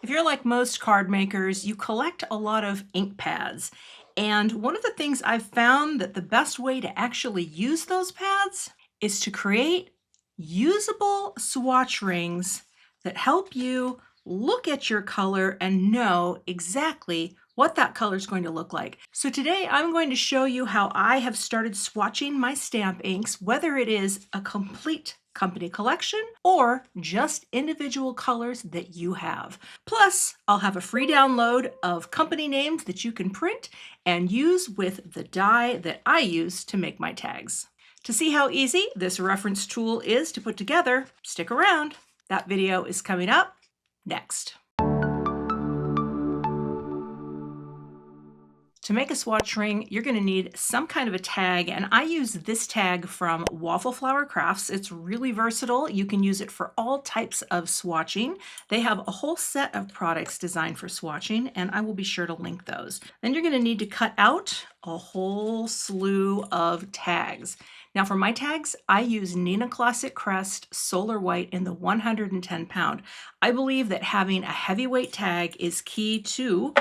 If you're like most card makers, you collect a lot of ink pads. And one of the things I've found that the best way to actually use those pads is to create usable swatch rings that help you look at your color and know exactly what that color is going to look like. So today I'm going to show you how I have started swatching my stamp inks, whether it is a complete company collection or just individual colors that you have. Plus, I'll have a free download of company names that you can print and use with the die that I use to make my tags. To see how easy this reference tool is to put together, stick around. That video is coming up next. To make a swatch ring, you're going to need some kind of a tag, and I use this tag from Waffle Flower Crafts. It's really versatile. You can use it for all types of swatching. They have a whole set of products designed for swatching, and I will be sure to link those. Then you're going to need to cut out a whole slew of tags. Now for my tags, I use Neenah Classic Crest Solar White in the 110 pound. I believe that having a heavyweight tag is key to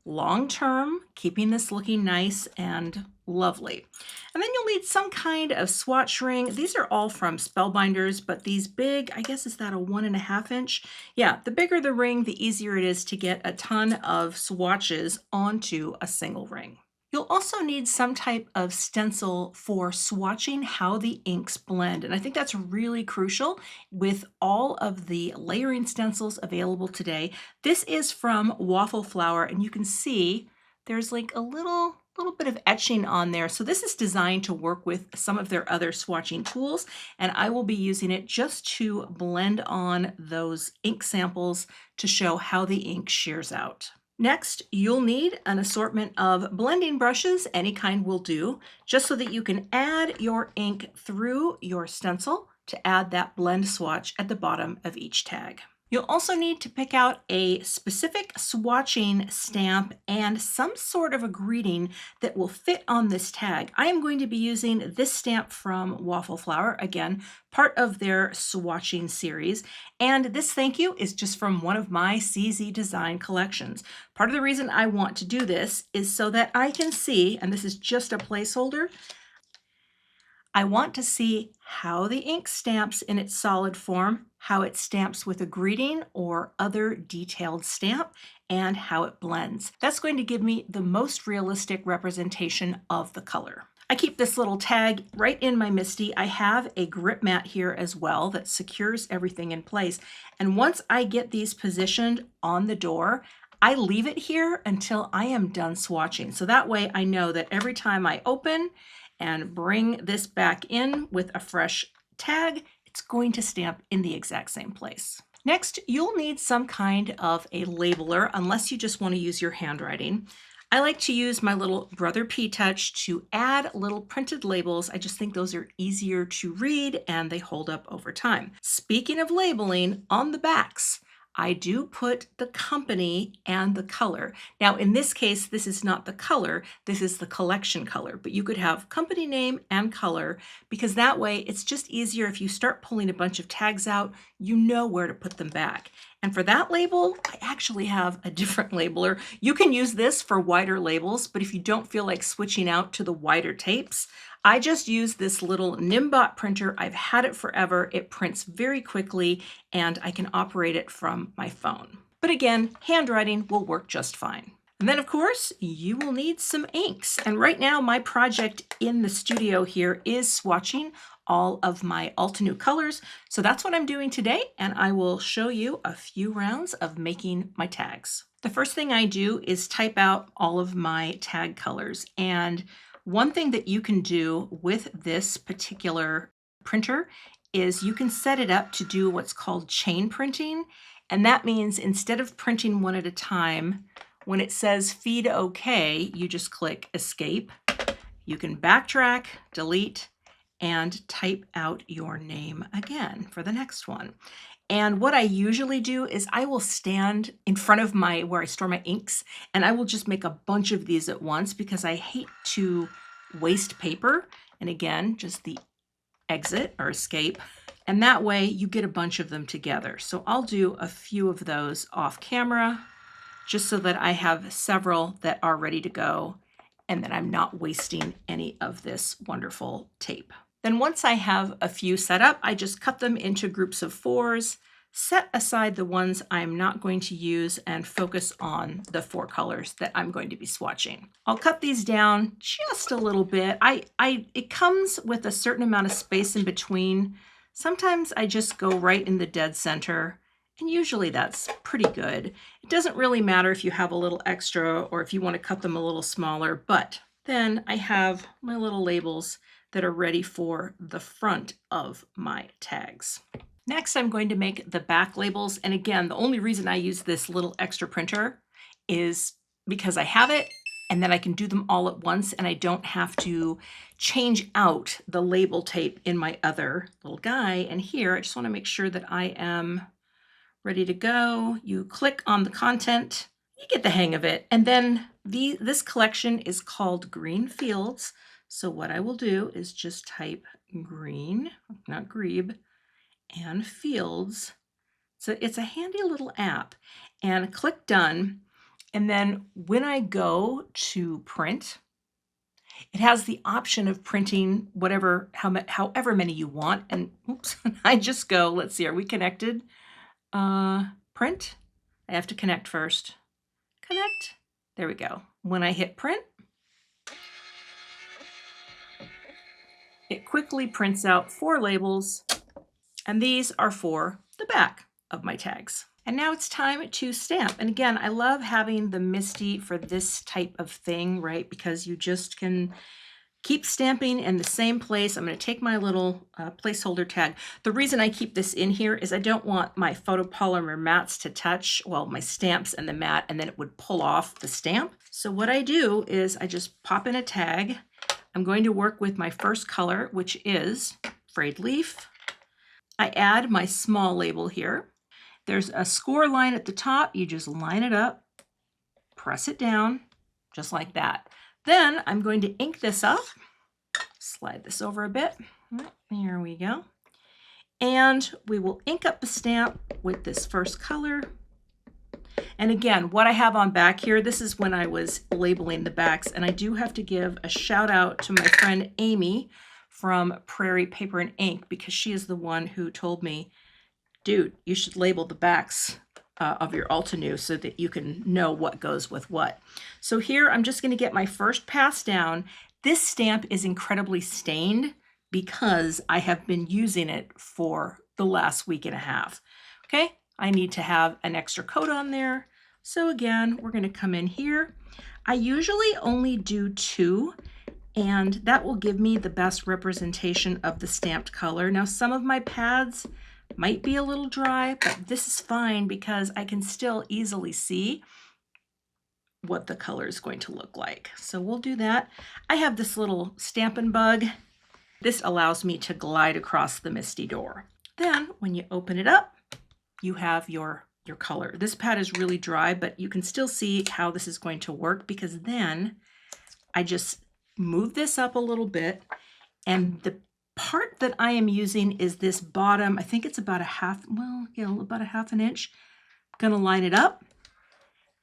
long-term, keeping this looking nice and lovely. And then you'll need some kind of swatch ring. These are all from Spellbinders, but these big, I guess is that a 1.5 inch? Yeah, the bigger the ring, the easier it is to get a ton of swatches onto a single ring. You'll also need some type of stencil for swatching how the inks blend. And I think that's really crucial with all of the layering stencils available today. This is from Waffle Flower, and you can see there's like a little bit of etching on there. So this is designed to work with some of their other swatching tools, and I will be using it just to blend on those ink samples to show how the ink shears out. Next, you'll need an assortment of blending brushes, any kind will do, just so that you can add your ink through your stencil to add that blend swatch at the bottom of each tag. You'll also need to pick out a specific swatching stamp and some sort of a greeting that will fit on this tag. I am going to be using this stamp from Waffle Flower, again, part of their swatching series. And this thank you is just from one of my CZ Design collections. Part of the reason I want to do this is so that I can see, and this is just a placeholder, I want to see how the ink stamps in its solid form, how it stamps with a greeting or other detailed stamp, and how it blends. That's going to give me the most realistic representation of the color. I keep this little tag right in my MISTI. I have a grip mat here as well that secures everything in place. And once I get these positioned on the door, I leave it here until I am done swatching. So that way I know that every time I open and bring this back in with a fresh tag, it's going to stamp in the exact same place. Next, you'll need some kind of a labeler, unless you just want to use your handwriting. I like to use my little Brother P-Touch to add little printed labels. I just think those are easier to read and they hold up over time. Speaking of labeling, on the backs, I do put the company and the color. Now, in this case, this is not the color, this is the collection color, but you could have company name and color because that way it's just easier if you start pulling a bunch of tags out, you know where to put them back. And for that label, I actually have a different labeler. You can use this for wider labels, but if you don't feel like switching out to the wider tapes, I just use this little Nimbot printer. I've had it forever. It prints very quickly and I can operate it from my phone. But again, handwriting will work just fine. And then of course, you will need some inks. And right now my project in the studio here is swatching all of my Altenew colors. So that's what I'm doing today. And I will show you a few rounds of making my tags. The first thing I do is type out all of my tag colors. And one thing that you can do with this particular printer is you can set it up to do what's called chain printing. And that means instead of printing one at a time, when it says feed OK, you just click escape. You can backtrack, delete, and type out your name again for the next one. And what I usually do is I will stand in front of where I store my inks, and I will just make a bunch of these at once because I hate to waste paper. And again, just the exit or escape, And that way you get a bunch of them together. So I'll do a few of those off camera just so that I have several that are ready to go and that I'm not wasting any of this wonderful tape. Then once I have a few set up, I just cut them into groups of 4s, set aside the ones I'm not going to use, and focus on the 4 colors that I'm going to be swatching. I'll cut these down just a little bit. It comes with a certain amount of space in between. Sometimes I just go right in the dead center, and usually that's pretty good. It doesn't really matter if you have a little extra or if you want to cut them a little smaller, but then I have my little labels that are ready for the front of my tags. Next, I'm going to make the back labels. And again, the only reason I use this little extra printer is because I have it and then I can do them all at once and I don't have to change out the label tape in my other little guy. And here, I just want to make sure that I am ready to go. You click on the content, you get the hang of it. And then this collection is called Green Fields. So what I will do is just type green, not grebe, and fields. So it's a handy little app, and click done. And then when I go to print, it has the option of printing however many you want. And oops, I just go, let's see, are we connected? Print. I have to connect first. Connect. There we go. When I hit print, it quickly prints out 4 labels, and these are for the back of my tags. And now it's time to stamp. And again, I love having the MISTI for this type of thing, right? Because you just can keep stamping in the same place. I'm going to take my little placeholder tag. The reason I keep this in here is I don't want my photopolymer mats to touch, well, my stamps and the mat, and then it would pull off the stamp. So what I do is I just pop in a tag. I'm going to work with my first color, which is frayed leaf. I add my small label here. There's a score line at the top. You just line it up, press it down, just like that. Then I'm going to ink this up, slide this over a bit. There we go. And we will ink up the stamp with this first color. And again, what I have on back here, this is when I was labeling the backs, and I do have to give a shout out to my friend Amy from Prairie Paper and Ink, because she is the one who told me, dude, you should label the backs of your Altenew so that you can know what goes with what. So here I'm just going to get my first pass down. This stamp is incredibly stained because I have been using it for the last week and a half. Okay, I need to have an extra coat on there. So again, we're going to come in here. I usually only do 2, and that will give me the best representation of the stamped color. Now, some of my pads might be a little dry, but this is fine because I can still easily see what the color is going to look like. So we'll do that. I have this little Stampin' Bug. This allows me to glide across the MISTI door. Then when you open it up, you have your color. This pad is really dry, but you can still see how this is going to work, because then I just move this up a little bit, and the part that I am using is this bottom, I think it's about about a half an inch. I'm going to line it up,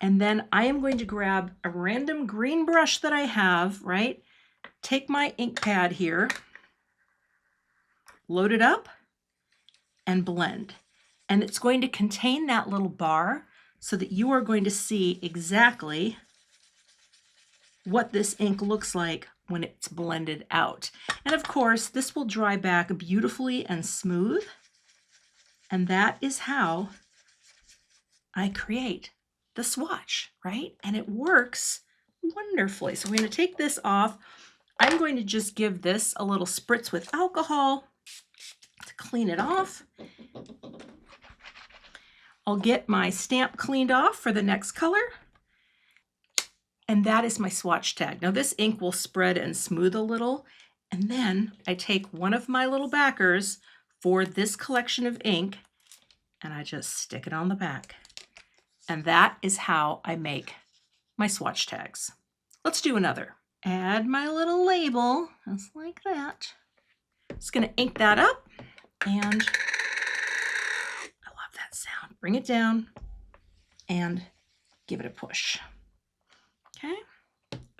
and then I am going to grab a random green brush that I have, right? Take my ink pad here, load it up, and blend. And it's going to contain that little bar so that you are going to see exactly what this ink looks like when it's blended out. And of course, this will dry back beautifully and smooth. And that is how I create the swatch, right? And it works wonderfully. So we're going to take this off. I'm going to just give this a little spritz with alcohol to clean it off. I'll get my stamp cleaned off for the next color. And that is my swatch tag. Now this ink will spread and smooth a little. And then I take one of my little backers for this collection of ink and I just stick it on the back. And that is how I make my swatch tags. Let's do another. Add my little label, just like that. Just gonna ink that up. And I love that sound. Bring it down and give it a push. Okay.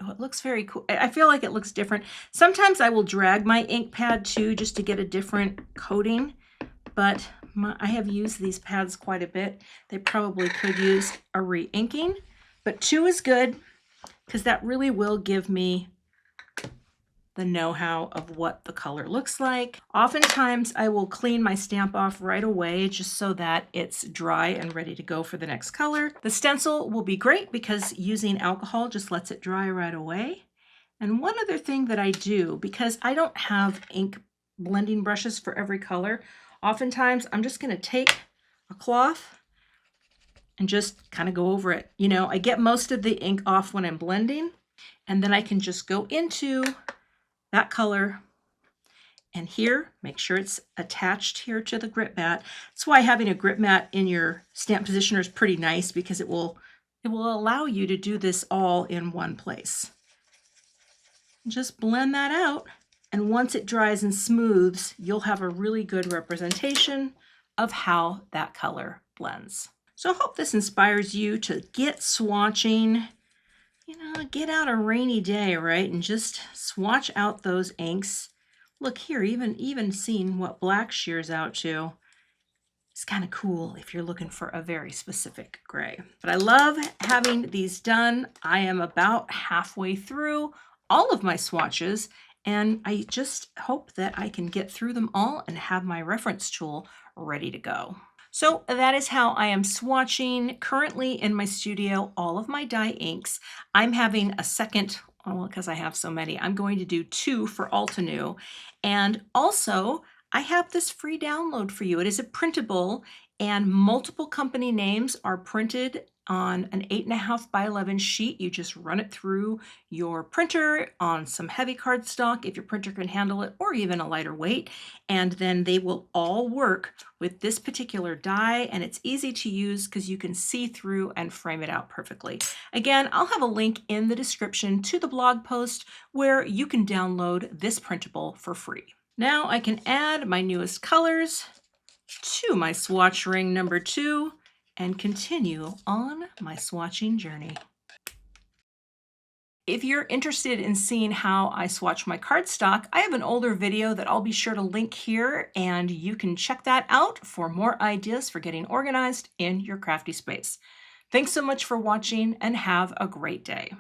Oh, it looks very cool. I feel like it looks different. Sometimes I will drag my ink pad too, just to get a different coating, but I have used these pads quite a bit. They probably could use a re-inking, but 2 is good because that really will give me the know-how of what the color looks like. Oftentimes I will clean my stamp off right away just so that it's dry and ready to go for the next color. The stencil will be great because using alcohol just lets it dry right away. And one other thing that I do, because I don't have ink blending brushes for every color, oftentimes I'm just going to take a cloth and just kind of go over it. You know, I get most of the ink off when I'm blending, and then I can just go into that color, and here, make sure it's attached here to the grip mat. That's why having a grip mat in your stamp positioner is pretty nice, because it will allow you to do this all in one place. Just blend that out, and once it dries and smooths, you'll have a really good representation of how that color blends. So I hope this inspires you to get swatching. You know, get out a rainy day, right? And just swatch out those inks. Look here, even seeing what black shears out to is kind of cool if you're looking for a very specific gray. But I love having these done. I am about halfway through all of my swatches, and I just hope that I can get through them all and have my reference tool ready to go. So that is how I am swatching currently in my studio all of my dye inks. I'm having a second, well, because I have so many, I'm going to do 2 for Altenew. And also, I have this free download for you. It is a printable, and multiple company names are printed on an 8.5 by 11 sheet. You just run it through your printer on some heavy cardstock if your printer can handle it, or even a lighter weight, and then they will all work with this particular die, and it's easy to use because you can see through and frame it out perfectly. Again, I'll have a link in the description to the blog post where you can download this printable for free. Now I can add my newest colors to my swatch ring number 2 and continue on my swatching journey. If you're interested in seeing how I swatch my cardstock, I have an older video that I'll be sure to link here, and you can check that out for more ideas for getting organized in your crafty space. Thanks so much for watching, and have a great day.